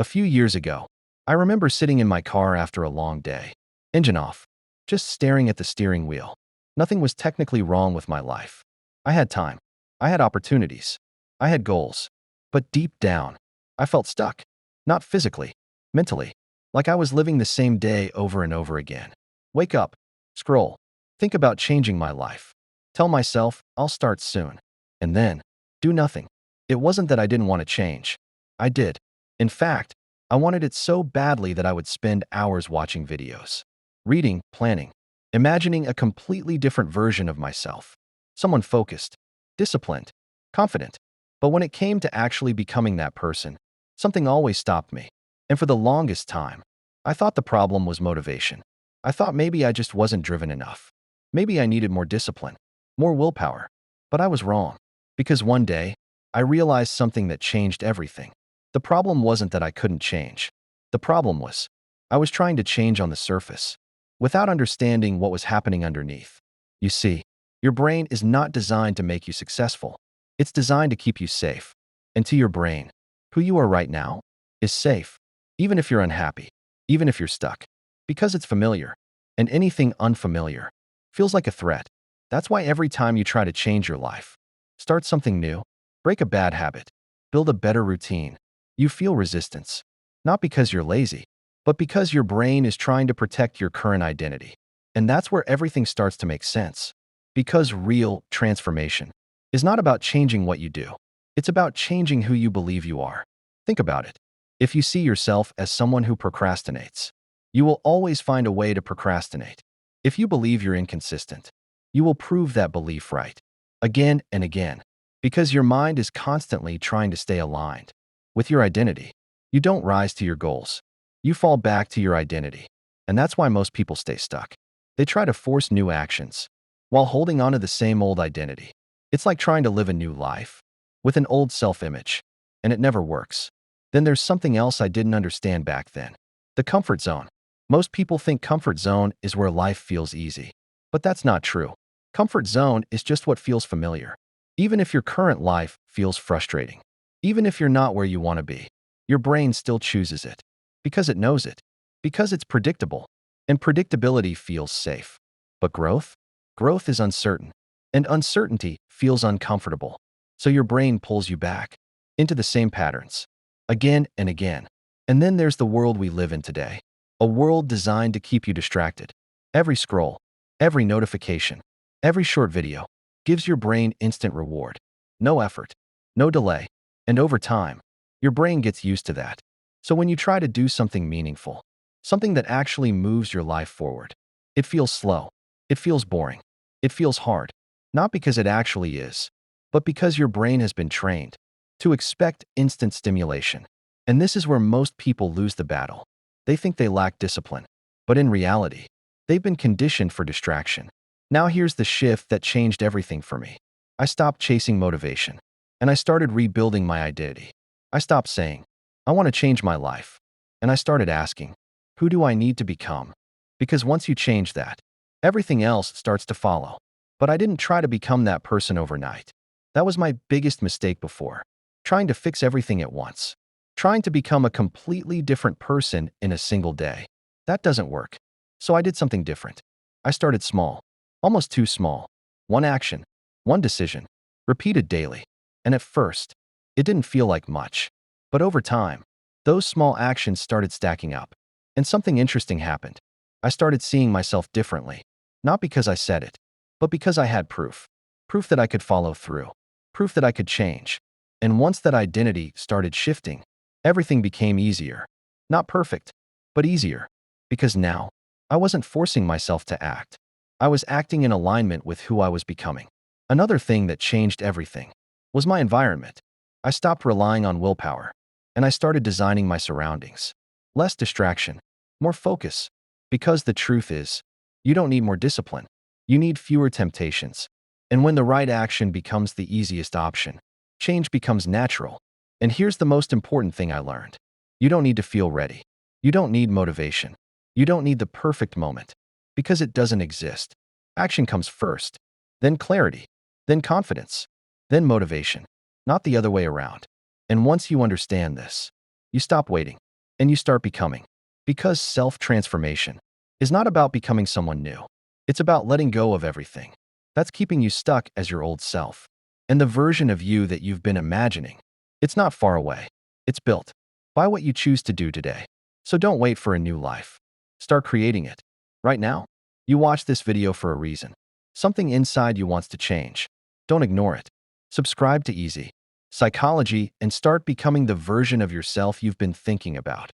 A few years ago, I remember sitting in my car after a long day, engine off, just staring at the steering wheel. Nothing was technically wrong with my life. I had time. I had opportunities. I had goals. But deep down, I felt stuck. Not physically, mentally, like I was living the same day over and over again. Wake up, scroll, think about changing my life. Tell myself I'll start soon. And then, do nothing. It wasn't that I didn't want to change. I did. In fact, I wanted it so badly that I would spend hours watching videos, reading, planning, imagining a completely different version of myself. Someone focused, disciplined, confident. But when it came to actually becoming that person, something always stopped me. And for the longest time, I thought the problem was motivation. I thought maybe I just wasn't driven enough. Maybe I needed more discipline, more willpower. But I was wrong. Because one day, I realized something that changed everything. The problem wasn't that I couldn't change. The problem was, I was trying to change on the surface, without understanding what was happening underneath. You see, your brain is not designed to make you successful. It's designed to keep you safe. And to your brain, who you are right now is safe, even if you're unhappy, even if you're stuck, because it's familiar. And anything unfamiliar feels like a threat. That's why every time you try to change your life, start something new, break a bad habit, build a better routine, you feel resistance. Not because you're lazy, but because your brain is trying to protect your current identity. And that's where everything starts to make sense. Because real transformation is not about changing what you do. It's about changing who you believe you are. Think about it. If you see yourself as someone who procrastinates, you will always find a way to procrastinate. If you believe you're inconsistent, you will prove that belief right, again and again, because your mind is constantly trying to stay aligned with your identity. You don't rise to your goals. You fall back to your identity. And that's why most people stay stuck. They try to force new actions while holding on to the same old identity. It's like trying to live a new life with an old self-image, and it never works. Then there's something else I didn't understand back then. The comfort zone. Most people think comfort zone is where life feels easy. But that's not true. Comfort zone is just what feels familiar. Even if your current life feels frustrating, even if you're not where you want to be, your brain still chooses it. Because it knows it. Because it's predictable. And predictability feels safe. But growth? Growth is uncertain. And uncertainty feels uncomfortable. So your brain pulls you back into the same patterns, again and again. And then there's the world we live in today. A world designed to keep you distracted. Every scroll, every notification, every short video gives your brain instant reward. No effort, no delay. And over time, your brain gets used to that. So when you try to do something meaningful, something that actually moves your life forward, it feels slow. It feels boring. It feels hard. Not because it actually is, but because your brain has been trained to expect instant stimulation. And this is where most people lose the battle. They think they lack discipline, but in reality, they've been conditioned for distraction. Now here's the shift that changed everything for me. I stopped chasing motivation, and I started rebuilding my identity. I stopped saying, I want to change my life, and I started asking, who do I need to become? Because once you change that, everything else starts to follow. But I didn't try to become that person overnight. That was my biggest mistake before. Trying to fix everything at once. Trying to become a completely different person in a single day. That doesn't work. So I did something different. I started small. Almost too small. One action. One decision. Repeated daily. And at first, it didn't feel like much. But over time, those small actions started stacking up. And something interesting happened. I started seeing myself differently. Not because I said it, but because I had proof. Proof that I could follow through. Proof that I could change. And once that identity started shifting, everything became easier. Not perfect, but easier. Because now, I wasn't forcing myself to act. I was acting in alignment with who I was becoming. Another thing that changed everything was my environment. I stopped relying on willpower, and I started designing my surroundings. Less distraction, more focus. Because the truth is, you don't need more discipline. You need fewer temptations. And when the right action becomes the easiest option, change becomes natural. And here's the most important thing I learned. You don't need to feel ready. You don't need motivation. You don't need the perfect moment. Because it doesn't exist. Action comes first. Then clarity. Then confidence. Then motivation. Not the other way around. And once you understand this, you stop waiting. and you start becoming. Because self-transformation is not about becoming someone new. It's about letting go of everything that's keeping you stuck as your old self. And the version of you that you've been imagining, it's not far away. It's built by what you choose to do today. So don't wait for a new life. Start creating it right now. You watch this video for a reason. Something inside you wants to change. Don't ignore it. Subscribe to Easy Psychology and start becoming the version of yourself you've been thinking about.